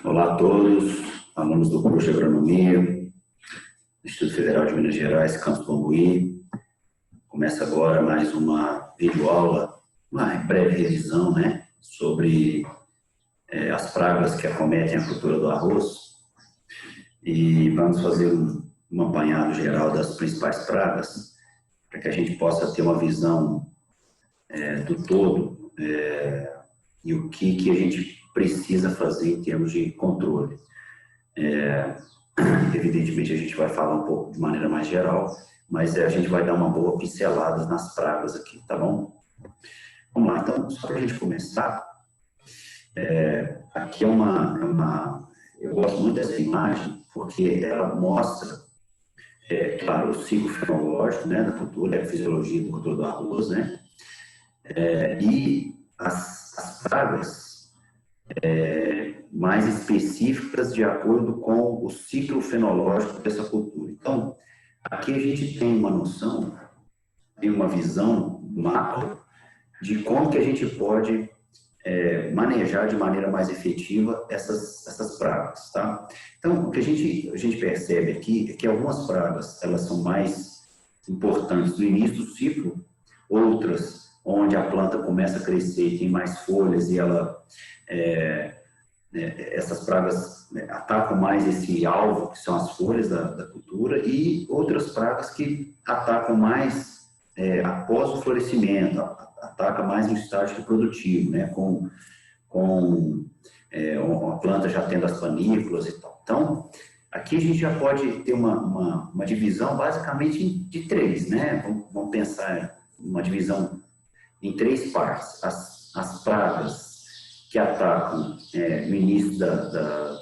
Olá a todos, alunos do curso de Agronomia, do Instituto Federal de Minas Gerais, Campus Bambuí. Começa agora mais uma videoaula, uma breve revisão, sobre as pragas que acometem a cultura do arroz. E vamos fazer um apanhado geral das principais pragas, para que a gente possa ter uma visão do todo e o que a gente precisa fazer em termos de controle. Evidentemente, a gente vai falar um pouco de maneira mais geral, mas a gente vai dar uma boa pincelada nas pragas aqui, tá bom? Vamos lá, então, só para a gente começar, aqui eu gosto muito dessa imagem, porque ela mostra, claro, o ciclo fenológico, da cultura, a fisiologia da cultura do arroz, e as pragas mais específicas de acordo com o ciclo fenológico dessa cultura. Então, aqui a gente tem uma noção, tem uma visão macro de como que a gente pode manejar de maneira mais efetiva essas pragas, tá? Então, o que a gente percebe aqui é que algumas pragas, elas são mais importantes no início do ciclo, outras onde a planta começa a crescer e tem mais folhas e essas pragas atacam mais esse alvo, que são as folhas da cultura, e outras pragas que atacam mais após o florescimento, ataca mais no estágio reprodutivo, com a planta já tendo as panículas e tal. Então, aqui a gente já pode ter uma divisão basicamente de três, Vamos pensar uma divisão em três partes. As pragas que atacam no início da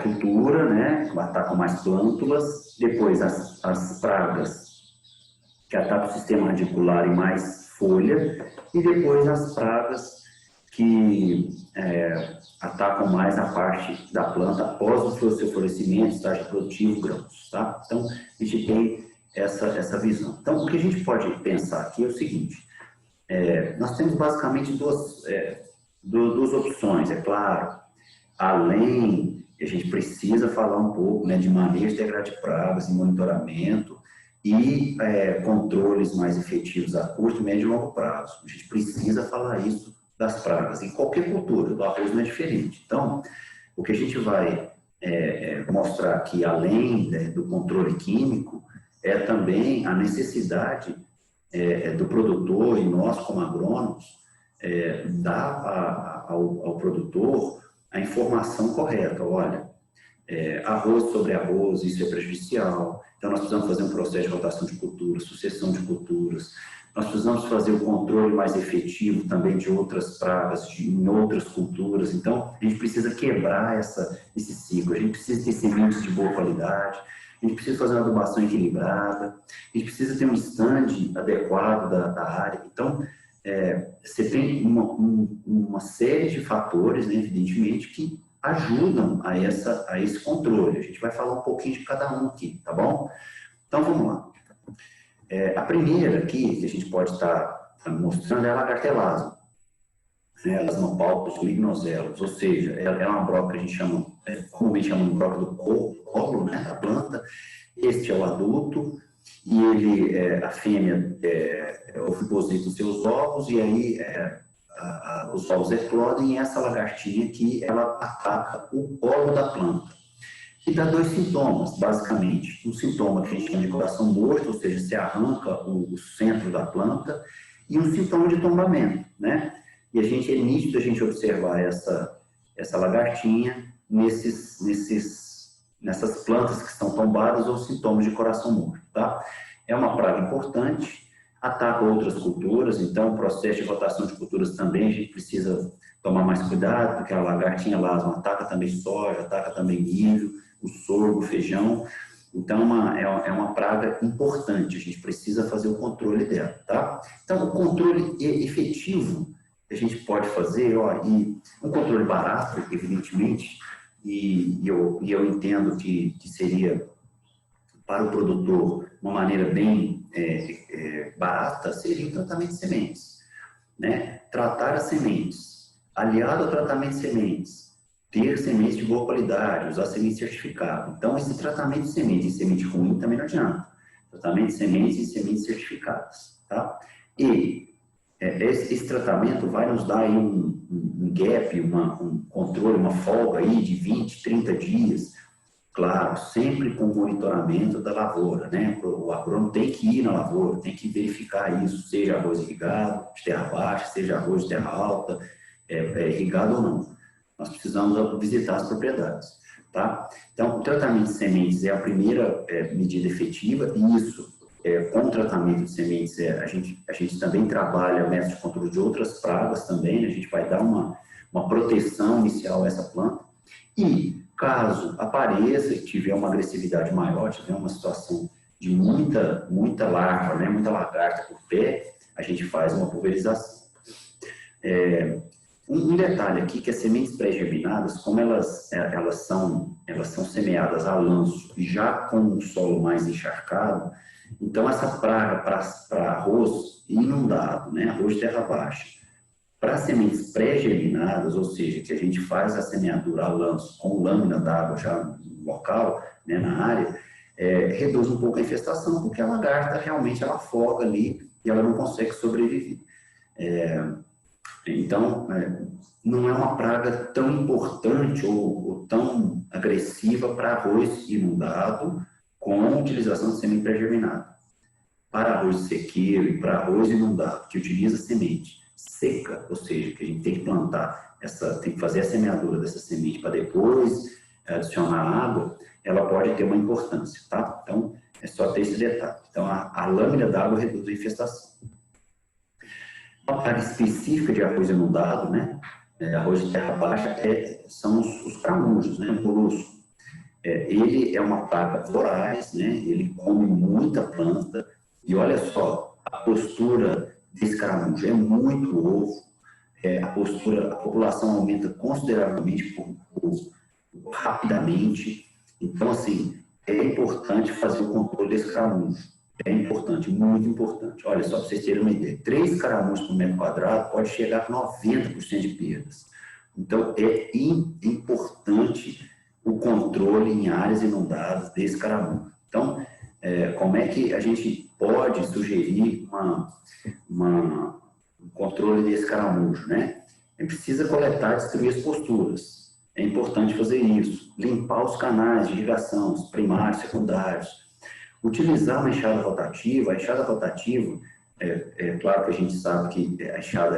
cultura, atacam mais plântulas, depois as pragas que atacam o sistema radicular e mais folha, e depois as pragas que atacam mais a parte da planta após o seu florescimento, estágio reprodutivo, grãos, tá? Então, a gente tem essa visão. Então, o que a gente pode pensar aqui é o seguinte: nós temos basicamente duas opções, é claro. Além, a gente precisa falar um pouco de manejo integral de pragas e monitoramento e controles mais efetivos a curto, médio e longo prazo. A gente precisa falar isso das pragas. Em qualquer cultura, do arroz não é diferente. Então, o que a gente vai mostrar aqui, além do controle químico, é também a necessidade do produtor, e nós como agrônomos, dar ao produtor a informação correta. Olha, arroz sobre arroz, isso é prejudicial, então nós precisamos fazer um processo de rotação de culturas, sucessão de culturas, nós precisamos fazer o controle mais efetivo também de outras pragas, em outras culturas. Então, a gente precisa quebrar esse ciclo, a gente precisa ter sementes de boa qualidade, a gente precisa fazer uma adubação equilibrada, a gente precisa ter um stand adequado da área. Então, você tem uma série de fatores, evidentemente, que ajudam a esse controle. A gente vai falar um pouquinho de cada um aqui, tá bom? Então, vamos lá. A primeira aqui, que a gente pode estar mostrando, é a lagartelase. Elasmopalpus lignoselos, ou seja, ela é uma broca que a gente comumente chama de broca do colo, da planta. Este é o adulto, e a fêmea oviposita os seus ovos, e aí os ovos eclodem, e essa lagartinha aqui, ela ataca o colo da planta. E dá dois sintomas, basicamente. Um sintoma que a gente chama de coração morto, ou seja, você arranca o centro da planta, e um sintoma de tombamento, E é nítido a gente observar essa lagartinha nessas plantas que estão tombadas ou sintomas de coração morto, tá? É uma praga importante, ataca outras culturas, então o processo de rotação de culturas também a gente precisa tomar mais cuidado, porque a lagartinha lasma ataca também soja, ataca também milho, o sorgo, o feijão. Então é uma praga importante, a gente precisa fazer o controle dela, tá? Então o controle efetivo que a gente pode fazer, e um controle barato, evidentemente, e eu entendo que seria para o produtor uma maneira bem barata, seria o tratamento de sementes. Tratar as sementes, aliado ao tratamento de sementes, ter sementes de boa qualidade, usar semente certificada. Então, esse tratamento de semente e semente ruim também não adianta. Tratamento de sementes e sementes certificadas, tá? E esse tratamento vai nos dar aí um gap, um controle, uma folga aí de 20, 30 dias, claro, sempre com monitoramento da lavoura, né? O agrônomo tem que ir na lavoura, tem que verificar isso, seja arroz irrigado, de terra baixa, seja arroz de terra alta, irrigado ou não. Nós precisamos visitar as propriedades, tá? Então, o tratamento de sementes é a primeira medida efetiva, e isso, com o tratamento de sementes, a gente também trabalha métodos de controle de outras pragas também, né? A gente vai dar uma proteção inicial a essa planta, e caso apareça e tiver uma agressividade maior, tiver uma situação de muita larva, né? Muita lagarta por pé, a gente faz uma pulverização. Um detalhe aqui, que as sementes pré-germinadas, como elas são semeadas a lanço e já com o solo mais encharcado, então essa praga para arroz inundado, né, arroz de terra baixa, para sementes pré-germinadas, ou seja, que a gente faz a semeadura a lanço com lâmina d'água já no local, né, na área, reduz um pouco a infestação, porque a lagarta realmente ela afoga ali e ela não consegue sobreviver. Então, não é uma praga tão importante ou tão agressiva para arroz inundado com a utilização de semente pré-germinada. Para arroz sequeiro e para arroz inundado, que utiliza semente seca, ou seja, que a gente tem que plantar, tem que fazer a semeadura dessa semente para depois adicionar água, ela pode ter uma importância, tá? Então, é só ter esse detalhe. Então, a lâmina d'água reduz a infestação. Uma praga específica de arroz inundado, né? Arroz de terra baixa, são os caramujos, né? O molusco. Ele é uma praga voraz, né? Ele come muita planta, e olha só, a postura desse caramujo é muito ovo, a população aumenta consideravelmente rapidamente, então, assim, é importante fazer o controle desse caramujo. É importante, muito importante. Olha só, para vocês terem uma ideia, 3 caramujos por metro quadrado pode chegar a 90% de perdas. Então, é importante o controle em áreas inundadas desse caramujo. Então, como é que a gente pode sugerir um controle desse caramujo, né? A gente precisa coletar e destruir as posturas. É importante fazer isso. Limpar os canais de irrigação, os primários, secundários. Utilizar uma enxada rotativa. A enxada rotativa, claro que a gente sabe que a enxada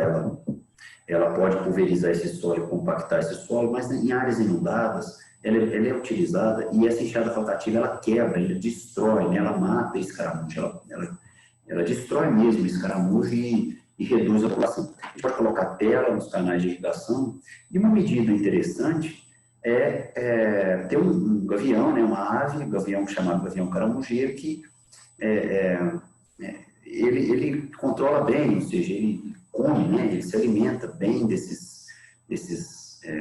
ela pode pulverizar esse solo, compactar esse solo, mas em áreas inundadas, ela é utilizada, e essa enxada rotativa, ela quebra, ela destrói, né? Ela mata esse caramujo, ela destrói mesmo esse caramujo e reduz a população. A gente pode colocar tela nos canais de irrigação, e uma medida interessante ter um gavião, né? Uma ave, um gavião chamado gavião caramujeiro, que ele controla bem, ou seja, ele come, né? Ele se alimenta bem desses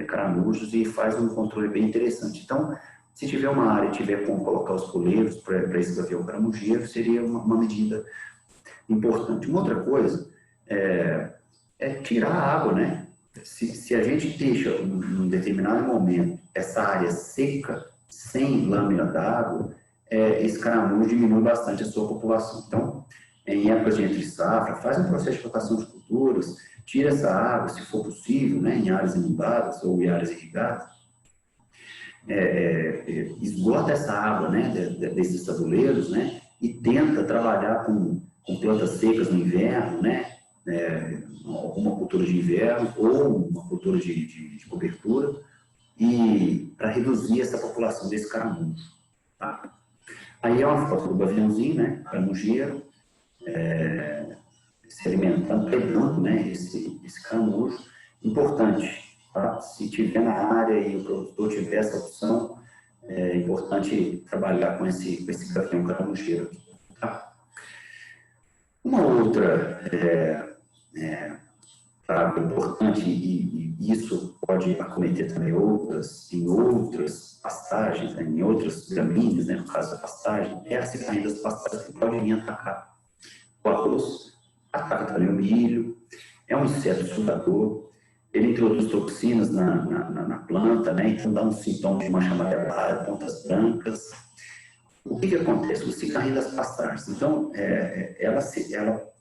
caramujos e faz um controle bem interessante. Então, se tiver uma área e tiver como colocar os coleiros para esse gavião caramujeiro, seria uma medida importante. Uma outra coisa é tirar a água, né? Se a gente deixa, em um determinado momento, essa área seca, sem lâmina d'água, esse caramujo diminui bastante a sua população. Então, em épocas de entre-safra, faz um processo de rotação de culturas, tira essa água, se for possível, né, em áreas inundadas ou em áreas irrigadas, esgota essa água, né, desses tabuleiros, né, e tenta trabalhar com plantas secas no inverno, né, alguma cultura de inverno ou uma cultura de cobertura, e para reduzir essa população desse caramujo. Tá? Aí é uma foto do gaviãozinho, né, caramujeiro, se alimentando, predando, né, esse caramujo. Importante, tá? Se tiver na área e o produtor tiver essa opção, é importante trabalhar com esse gavião caramujeiro aqui. Tá? Uma outra praga importante, e isso pode acometer também em outras pastagens, né, em outras gramíneas, né, no caso da pastagem, é a cicaína das pastagens que pode vir atacar o arroz, ataca também o milho, é um inseto sugador, ele introduz toxinas na planta, né? Então dá um sintoma de mancha amarelada, pontas brancas. O que acontece? O cigarrinho das pastagens. Então, ela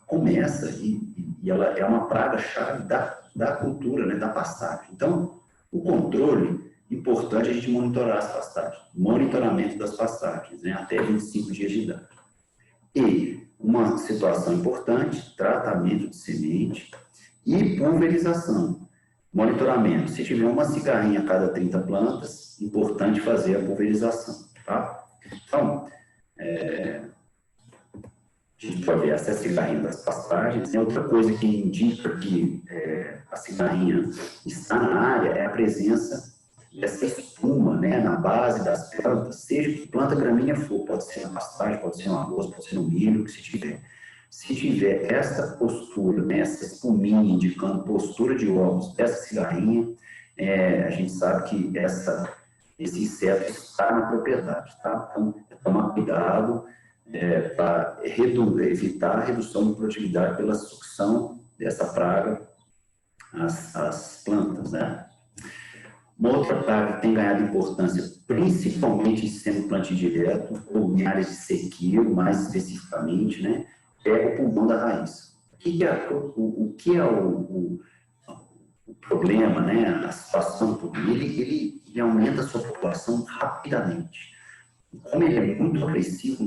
começa e ela é uma praga-chave da cultura, né? Da pastagem. Então, o controle, importante a gente monitorar as pastagens. Monitoramento das pastagens, né? Até 25 dias de idade. E uma situação importante, tratamento de semente e pulverização. Monitoramento. Se tiver uma cigarrinha a cada 30 plantas, importante fazer a pulverização, tá? Então, a gente pode ver essa cigarrinha das pastagens. Outra coisa que indica que a cigarrinha está na área é a presença dessa espuma, né, na base das plantas, seja que planta gramínea for, pode ser na pastagem, pode ser no arroz, pode ser no milho, que se tiver. Se tiver essa postura, né, essa espuminha indicando postura de ovos dessa cigarrinha, a gente sabe que esse inseto está na propriedade, tá? Então, tomar cuidado para evitar a redução de produtividade pela sucção dessa praga às plantas, né? Uma outra praga que tem ganhado importância, principalmente em sistema de plantio direto, ou em áreas de sequeiro, mais especificamente, né, é o pulmão da raiz. O que é o problema, né, a situação do pulmão? Ele aumenta a sua população rapidamente. Como ele é muito agressivo,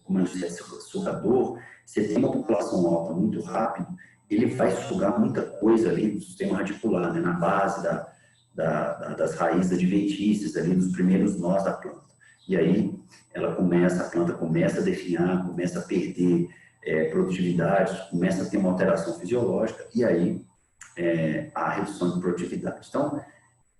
como eu disse, sugador, você tem uma população alta muito rápido, ele vai sugar muita coisa ali do sistema radicular, né, na base das raízes adventícias, ali nos primeiros nós da planta. E aí a planta começa a definhar, começa a perder produtividade, começa a ter uma alteração fisiológica, e aí a redução de produtividade. Então,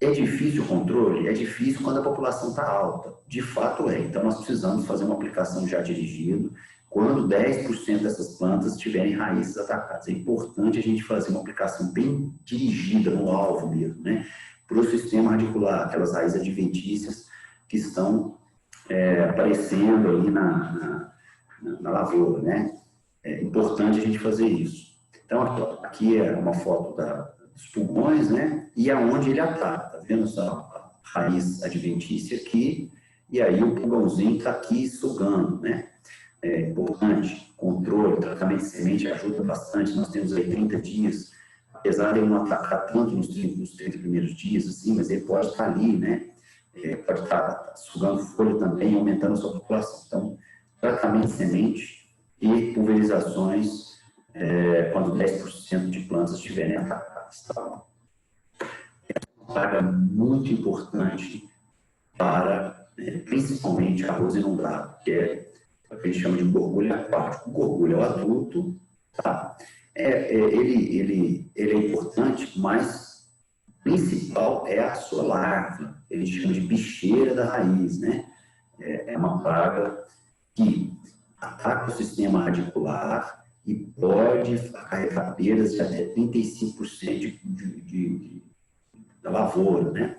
é difícil o controle? É difícil quando a população está alta. De fato é. Então, nós precisamos fazer uma aplicação já dirigida quando 10% dessas plantas tiverem raízes atacadas. É importante a gente fazer uma aplicação bem dirigida no alvo mesmo, né? Para o sistema radicular, aquelas raízes adventícias que estão aparecendo ali na lavoura, né? É importante a gente fazer isso. Então, aqui é uma foto dos pulmões, né? E aonde ele ataca, tá vendo essa raiz adventícia aqui? E aí o pulgãozinho está aqui sugando, né? É importante, controle, tratamento de semente ajuda bastante. Nós temos aí 30 dias, apesar de ele não atacar tanto nos 30 primeiros dias, assim, mas ele pode estar ali, né? Pode estar sugando folha também, aumentando a sua população. Então, tratamento de semente e pulverizações quando 10% de plantas estiverem atacadas. Tá? É uma praga muito importante para, principalmente, arroz inundado, que é o que a gente chama de gorgulho aquático. O gorgulho é o adulto, tá? Ele é importante, mas o principal é a sua larva. Ele chama de bicheira da raiz, né? É uma praga que ataca o sistema radicular e pode acarretar perdas de até 35% da lavoura, né?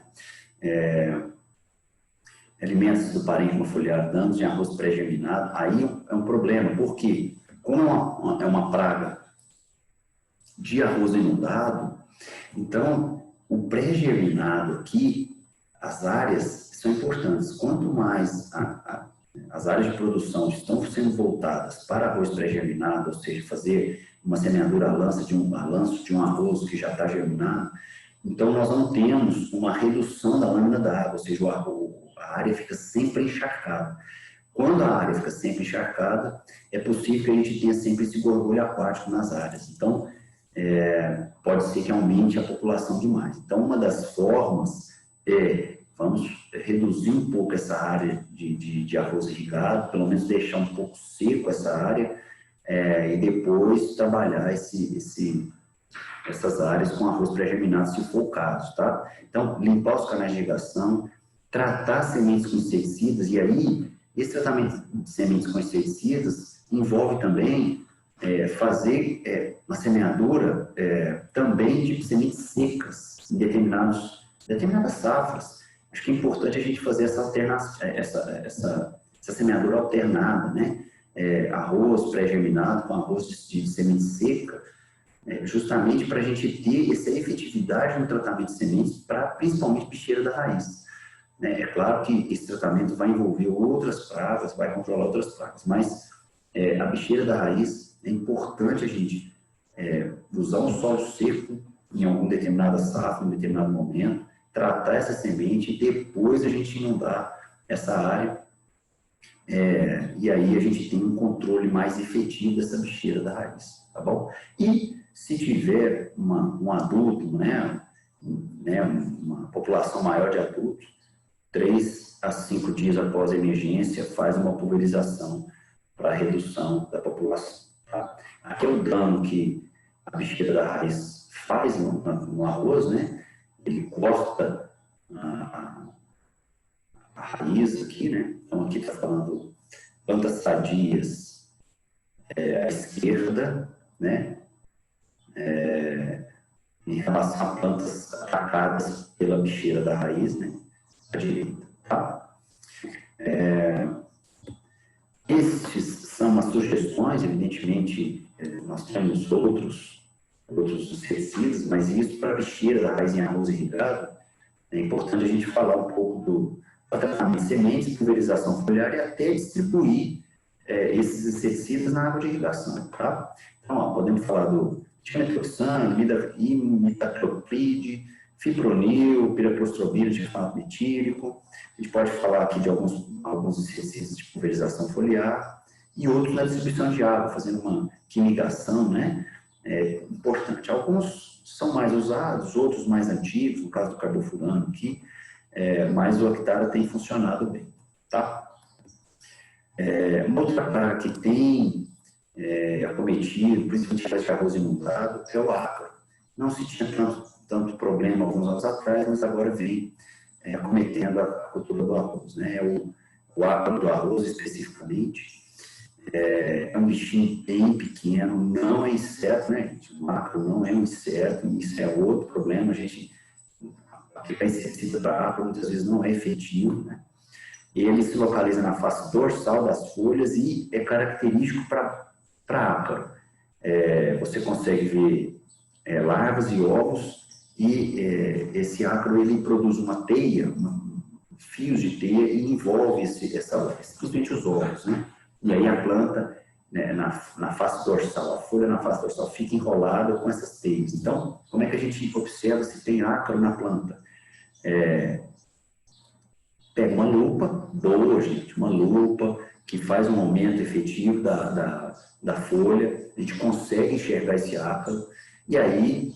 Alimentos do parênquima foliar, danos em arroz pré-germinado, aí é um problema, porque como é uma praga de arroz inundado, então o pré-germinado aqui, as áreas são importantes. Quanto mais as áreas de produção estão sendo voltadas para arroz pré-germinado, ou seja, fazer uma semeadura a lanço de um arroz que já está germinado, então nós não temos uma redução da lâmina da água, ou seja, a área fica sempre encharcada. Quando a área fica sempre encharcada, é possível que a gente tenha sempre esse gorgulho aquático nas áreas. Então, pode ser que aumente a população demais. Então, uma das formas vamos reduzir um pouco essa área de arroz irrigado, pelo menos deixar um pouco seco essa área, e depois trabalhar essas áreas com arroz pré-germinado, se for o caso, tá? Então, limpar os canais de irrigação, tratar sementes com inseticidas, e aí, esse tratamento de sementes com inseticidas envolve também fazer uma semeadura também de sementes secas em determinadas safras. Acho que é importante a gente fazer essa semeadura alternada, né? Arroz pré-germinado com arroz de semente seca, justamente para a gente ter essa efetividade no tratamento de sementes, para principalmente bicheira da raiz. É claro que esse tratamento vai envolver outras pragas, vai controlar outras pragas, mas a bicheira da raiz é importante a gente usar um solo seco em algum determinada safra, em um determinado momento, tratar essa semente e depois a gente inundar essa área. E aí a gente tem um controle mais efetivo dessa bicheira da raiz, tá bom? E se tiver um adulto, uma população maior de adultos, 3 a 5 dias após a emergência, faz uma pulverização para redução da população. Tá? Aqui é o dano que a bicheira da raiz faz no arroz, né? Ele corta a raiz aqui, né? Então aqui está falando plantas sadias à esquerda, né? Em relação a plantas atacadas pela bicheira da raiz, né? À direita, tá? Esses são as sugestões, evidentemente, nós temos outros inseticidas, mas isso para a bicheira da raiz em arroz irrigado, é importante a gente falar um pouco do tratamento de sementes, pulverização foliar e até distribuir esses inseticidas na água de irrigação, tá? Então, podemos falar do dimetroxano, imidacloprid, fipronil, piraprostrobina, tifanato metílico. A gente pode falar aqui de alguns inseticidas de pulverização foliar e outros na distribuição de água, fazendo uma quimigação, né? Importante. Alguns são mais usados, outros mais antigos, no caso do carbofurano aqui, mas o Octara tem funcionado bem, tá? Uma outra praga que tem acometido, principalmente de arroz inundado, é o ácaro. Não se tinha tanto problema alguns anos atrás, mas agora vem acometendo a cultura do arroz, né? O ácaro do arroz, especificamente, é um bichinho bem pequeno, não é inseto, né, gente? O ácaro não é um inseto, isso é outro problema. A gente aplicar inseticida para ácaro muitas vezes não é efetivo, né? Ele se localiza na face dorsal das folhas e é característico para ácaro. Você consegue ver larvas e ovos, e esse ácaro ele produz uma teia, fios de teia, e envolve simplesmente os ovos, né? E aí a planta, né, na face dorsal, a folha na face dorsal fica enrolada com essas teias. Então, como é que a gente observa se tem ácaro na planta? Pega uma lupa, uma lupa que faz um aumento efetivo da folha, a gente consegue enxergar esse ácaro, e aí,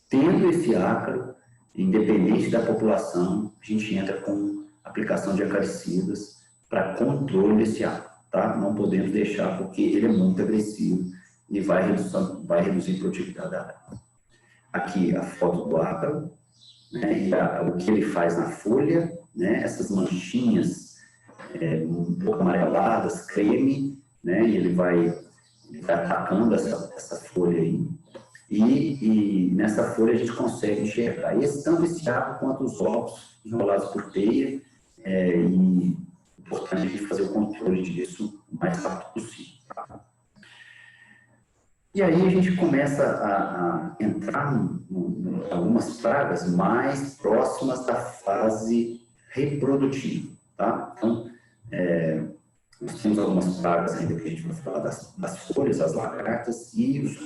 tendo esse ácaro, independente da população, a gente entra com aplicação de acaricidas para controle desse ácaro. Tá? Não podemos deixar, porque ele é muito agressivo e vai reduzir a produtividade da área. Aqui a foto do ácaro, né, e o que ele faz na folha, né, essas manchinhas um pouco amareladas, creme, né, e ele vai atacando essa folha aí. E nessa folha a gente consegue enxergar tanto esse ácaro quanto os ovos enrolados por teia, e importante a gente fazer o controle disso o mais rápido possível. E aí a gente começa a entrar em algumas pragas mais próximas da fase reprodutiva, tá? Então, nós temos algumas pragas ainda que a gente vai falar das folhas, as lagartas e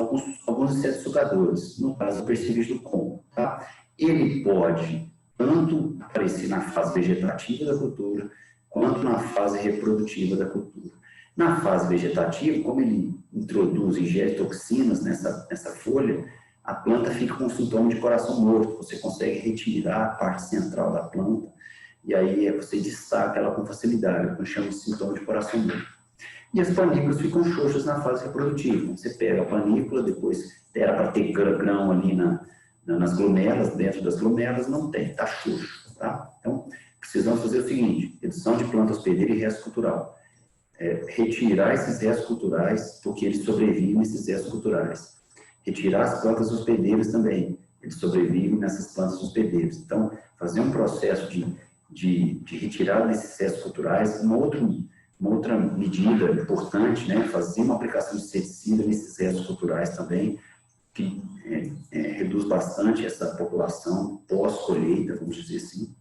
alguns insetos sugadores, no caso do percevejo do pombo, tá? Ele pode tanto aparecer na fase vegetativa da cultura, quanto na fase reprodutiva da cultura. Na fase vegetativa, como ele ingere toxinas nessa folha, a planta fica com sintoma de coração morto, você consegue retirar a parte central da planta, e aí você destaca ela com facilidade, que chama de sintoma de coração morto. E as panículas ficam xoxas na fase reprodutiva. Você pega a panícula, depois era para ter grão ali nas glomelas, dentro das glomelas, não tem, está xoxo, tá? Então, precisamos fazer o seguinte: redução de planta hospedeira e resto cultural. Retirar esses restos culturais, porque eles sobrevivem nesses restos culturais. Retirar as plantas hospedeiras também, eles sobrevivem nessas plantas hospedeiras. Então, fazer um processo de retirada desses restos culturais. Uma outra medida importante, né, fazer uma aplicação de inseticida nesses restos culturais também, que reduz bastante essa população pós-colheita, vamos dizer assim.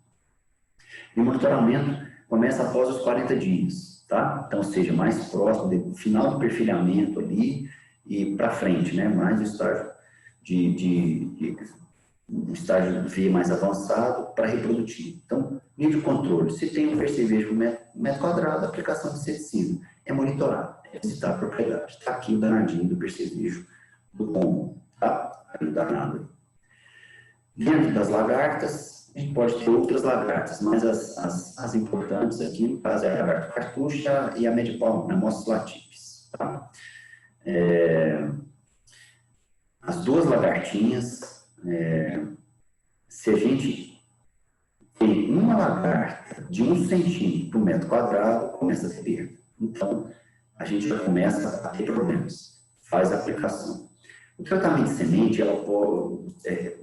E o monitoramento começa após os 40 dias, tá? Então, seja mais próximo do final do perfilhamento ali e para frente, né? Mais o estágio um estágio V mais avançado para reprodutivo. Então, nível de controle. Se tem um percevejo por metro quadrado, a aplicação de inseticida é monitorada, é visitar a propriedade. Está aqui o danadinho do percevejo do pombo, tá? Não dá nada. Dentro das lagartas, a gente pode ter outras lagartas, mas as importantes aqui, no caso, é a lagarta cartucha e a medipalma, a Mossus latipes, tá? As duas lagartinhas, se a gente tem uma lagarta de 1 centímetro por metro quadrado, começa a ter perda. Então, a gente já começa a ter problemas. Faz a aplicação. O tratamento de semente, ela pode,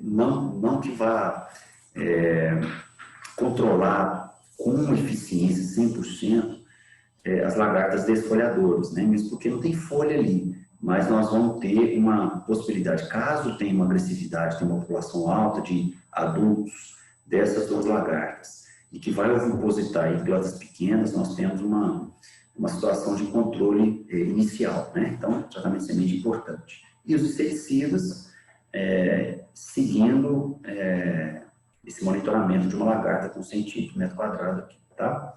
não que vá controlar com eficiência 100% as lagartas desfolhadoras, né? Mesmo porque não tem folha ali. Mas nós vamos ter uma possibilidade, caso tenha uma agressividade, tenha uma população alta de adultos dessas duas lagartas, e que vai ovipositar em plantas pequenas, nós temos uma situação de controle inicial, né? Então, tratamento de semente é importante. E os inseticidas, seguindo esse monitoramento de uma lagarta com 100 centímetros por metro quadrado aqui, tá?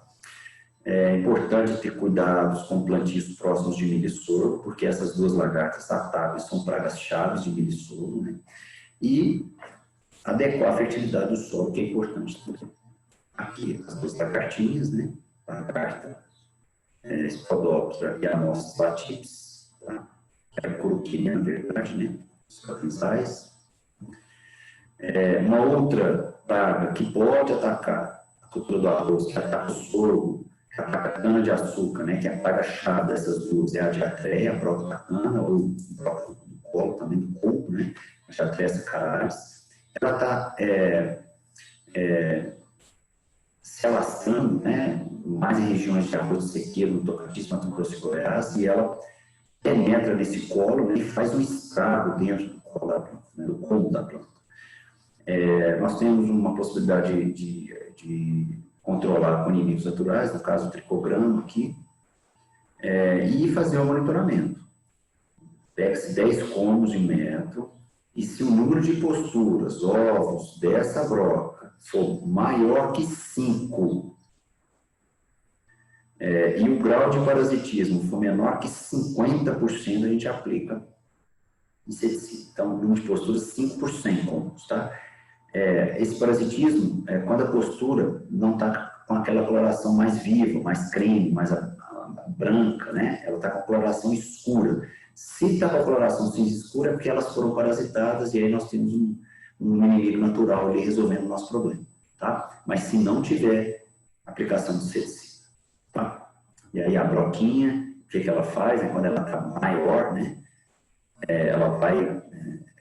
É importante ter cuidados com plantios próximos de milho e sorgo, porque essas duas lagartas tratáveis são pragas chaves de milho e sorgo, né? E adequar a fertilidade do solo, que é importante também. Aqui, as duas lagartinhas, né? A lagarta Spodoptera e a Mossus latipes, tá? É a curuquinha, na verdade, né? Os capinzais. Uma outra praga que pode atacar a cultura do arroz, que ataca o sorgo, que ataca a cana-de-açúcar, né, que é a praga-chave dessas duas, é a diarreia, a broca da cana, ou o broca do colo, também do corpo, né, a diarreia saccharis. Ela está se alastrando, né, mais em regiões de arroz sequeiro, no Tocantins, Mato Grosso e Goiás, e ela penetra nesse colo, né, e faz um estrago dentro do colo da planta, né, do como da planta. Nós temos uma possibilidade de controlar com inimigos naturais, no caso o tricograma aqui, e fazer o monitoramento. Pega-se 10 cômodos de metro, e se o número de posturas, ovos dessa broca for maior que 5, e o grau de parasitismo for menor que 50%, a gente aplica inseticida. Então, o número de posturas, 5 por 100 cômodos, tá? Esse parasitismo, quando a postura não está com aquela coloração mais viva, mais creme, mais branca, né? Ela está com a coloração escura. Se está com a coloração cinza escura, é porque elas foram parasitadas e aí nós temos um inimigo natural ali resolvendo o nosso problema, tá? Mas se não tiver aplicação de inseticida, tá? E aí a broquinha, o que ela faz? Quando ela está maior, né? Ela vai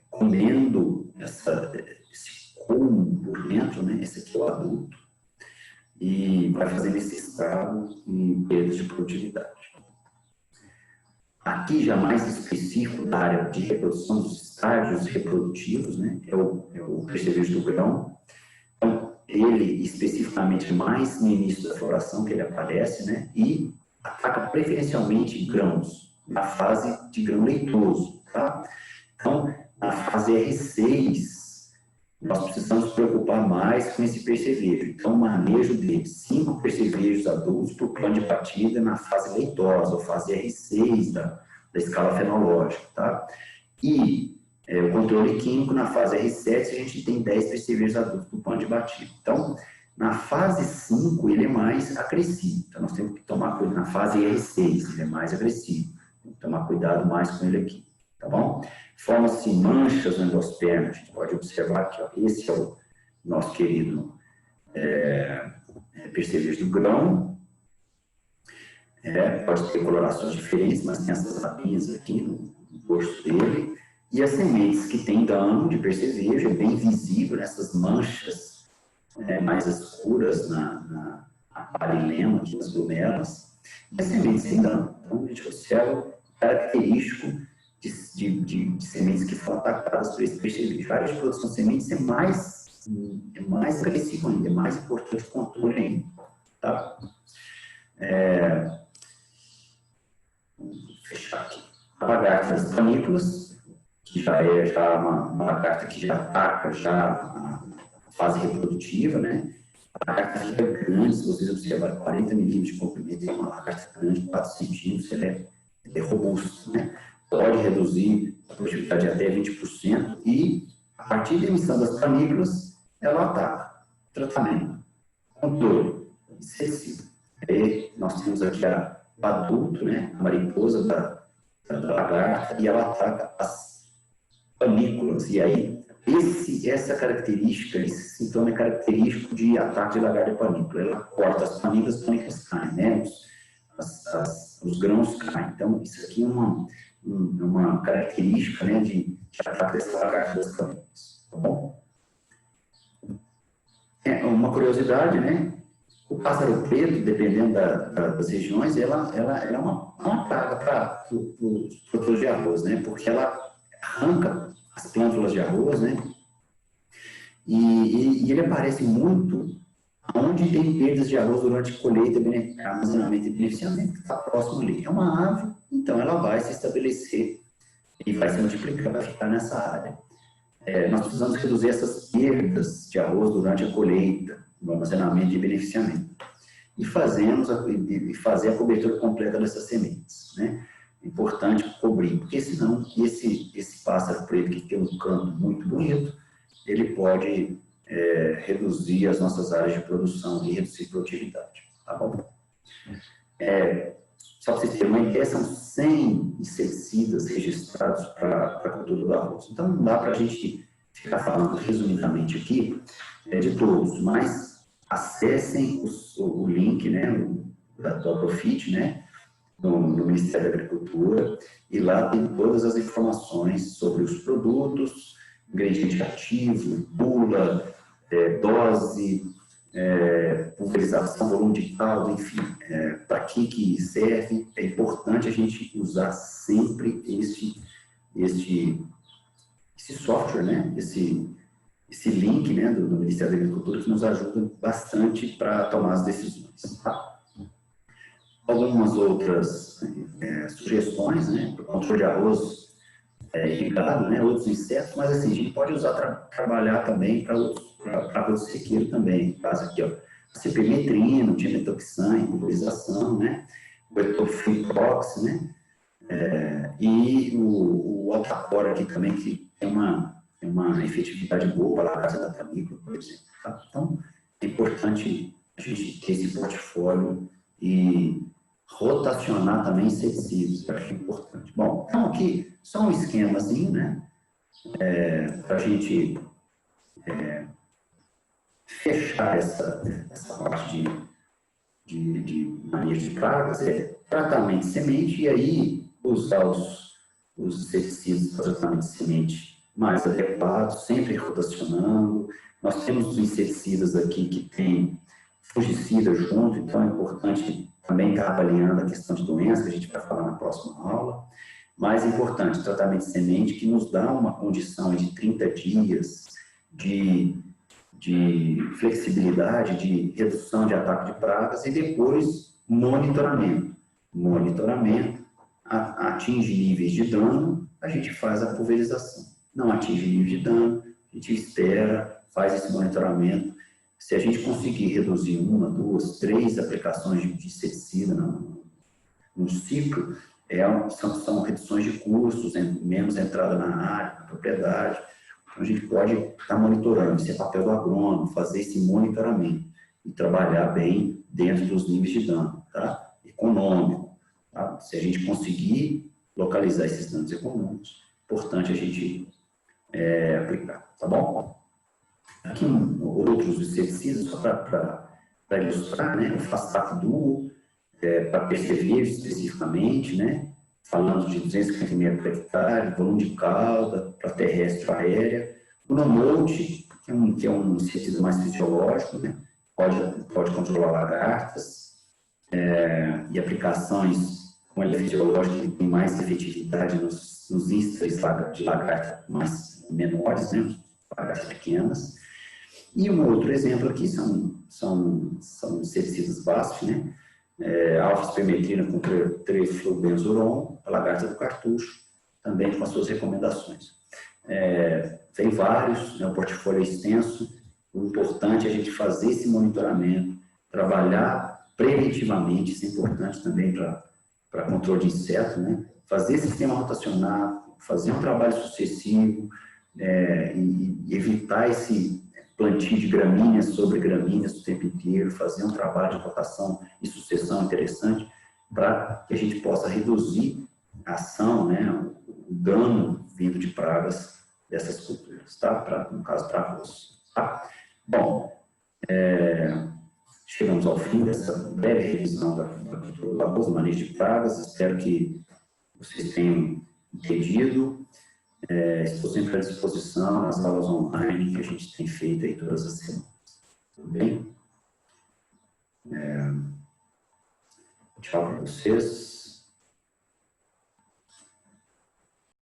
comendo esse como por dentro, né? Esse aqui é o adulto, e vai fazendo esse estrago e perda de produtividade. Aqui já mais específico da área de reprodução dos estágios reprodutivos, né? É o percevejo do grão. Então, ele especificamente mais no início da floração que ele aparece, né? E ataca preferencialmente grãos, na fase de grão leitoso, tá? Então, na fase R6, nós precisamos nos preocupar mais com esse percevejo. Então, o manejo de 5 percevejos adultos por plano de partida na fase leitosa, ou fase R6 da escala fenológica, tá? E o controle químico na fase R7, a gente tem 10 percevejos adultos por plano de batida. Então, na fase 5, ele é mais agressivo. Então, nós temos que tomar cuidado. Na fase R6, ele é mais agressivo. Temos que tomar cuidado mais com ele aqui, tá bom? Formam-se manchas no endosperma, a gente pode observar aqui, ó, esse é o nosso querido percevejo do grão, pode ter colorações diferentes, mas tem essas lapinhas aqui no dorso dele, e as sementes que têm dano de percevejo, é bem visível nessas manchas mais escuras na parilema, aqui nas glomelas, e as sementes sem dano. Então, a gente observa característico de sementes que foram atacadas por esse peixe. A área de produção de sementes é mais agressivo ainda, é mais importante o controle ainda. Tá? Vou fechar aqui. A lagarta das panículas, que já é uma lagarta que já ataca a fase reprodutiva, né? A lagarta é grande, se vocês observarem, 40 milímetros de comprimento, é uma lagarta grande, 4 centímetros, ela é robusta, né? Pode reduzir a produtividade até 20% e, a partir da emissão das panículas, ela ataca. Tratamento, controle, inseticida. Aí nós temos aqui o adulto, né? A mariposa da lagarta, e ela ataca as panículas. E aí, essa característica, esse sintoma é característico de ataque de lagarta de panícula. Ela corta as panículas caem, né? Os grãos caem. Então, isso aqui é uma característica, né, de ataque dessa lagarta das panículas. Tá bom? Uma curiosidade, né? O pássaro preto, dependendo das regiões, ela é uma praga para os produtores de arroz, né? Porque ela arranca as plântulas de arroz, né? E ele aparece muito onde tem perdas de arroz durante colheita, armazenamento e beneficiamento, que está próximo ali. É uma ave, então ela vai se estabelecer e vai se multiplicar, vai ficar nessa área. Nós precisamos reduzir essas perdas de arroz durante a colheita, no armazenamento e beneficiamento. E fazer a cobertura completa dessas sementes, né? É importante cobrir, porque senão esse pássaro preto que tem um canto muito bonito, ele pode reduzir as nossas áreas de produção e reduzir a produtividade, tá bom? Só para vocês terem uma ideia, são 100 inseticidas registrados para a cultura do arroz. Então, não dá para a gente ficar falando resumidamente aqui de todos, mas acessem o link, né, da Aprofit, né, no Ministério da Agricultura, e lá tem todas as informações sobre os produtos, ingrediente ativo, bula, dose, pulverização, volume de caldo, enfim, para que serve. É importante a gente usar sempre esse software, né? Esse link, né, do Ministério da Agricultura, que nos ajuda bastante para tomar as decisões. Tá? Algumas outras sugestões, né, para o controle de arroz irrigado, né, outros insetos, mas assim, a gente pode usar trabalhar também para arroz sequeiro também. No caso aqui, ó, cipermetrina, dimetoxan, pulverização, né, o etofiprox, né, e o altacor aqui também, que tem uma efetividade boa para a casa da panícula, por exemplo. Tá? Então, é importante a gente ter esse portfólio e rotacionar também inseticidas, eu acho importante. Bom, então aqui só um esquemazinho, né, para a gente fechar essa parte de manejo de pragas, tratamento de semente, e aí usar os inseticidas para tratamento de semente mais adequados, sempre rotacionando. Nós temos os inseticidas aqui que tem fungicida junto, então é importante também estar avaliando a questão de doença, que a gente vai falar na próxima aula. Mais importante, tratamento de semente, que nos dá uma condição de 30 dias de flexibilidade, de redução de ataque de pragas, e depois monitoramento. Monitoramento, atinge níveis de dano, a gente faz a pulverização. Não atinge nível de dano, a gente espera, faz esse monitoramento. Se a gente conseguir reduzir 1, 2, 3 aplicações de inseticida no ciclo, são reduções de custos, menos entrada na área, na propriedade. Então, a gente pode estar monitorando, esse é papel do agrônomo, fazer esse monitoramento e trabalhar bem dentro dos níveis de dano, tá? Econômico. Tá? Se a gente conseguir localizar esses danos econômicos, é importante a gente aplicar, tá bom? Aqui outros inseticidas, só para ilustrar, né? O Fastato Duo, para perceber especificamente, né? Falando de 250 ml por hectare, volume de cauda, para terrestre e aérea. O Nomote, que é um inseticida mais fisiológico, né? Pode controlar lagartas, e aplicações com ele fisiológico que tem mais efetividade nos ísteres de lagarta mais menores, né, lagartas pequenas. E um outro exemplo aqui são inseticidas BASF, né, alfa-espermetrina com triflubenzuron, a lagarta do cartucho, também com as suas recomendações. Tem vários, né, o portfólio é extenso, o importante é a gente fazer esse monitoramento, trabalhar preventivamente, isso é importante também para controle de inseto, né, fazer sistema rotacionado, fazer um trabalho sucessivo, e evitar esse plantio de gramíneas sobre gramíneas o tempo inteiro, fazer um trabalho de rotação e sucessão interessante para que a gente possa reduzir a ação, né, o dano vindo de pragas dessas culturas, tá? No caso, para arroz. Tá? Bom, chegamos ao fim dessa breve revisão da cultura do arroz, do manejo de pragas. Espero que vocês tenham entendido. Estou sempre à disposição nas aulas online que a gente tem feito aí todas as semanas. Tudo bem? Tchau para vocês.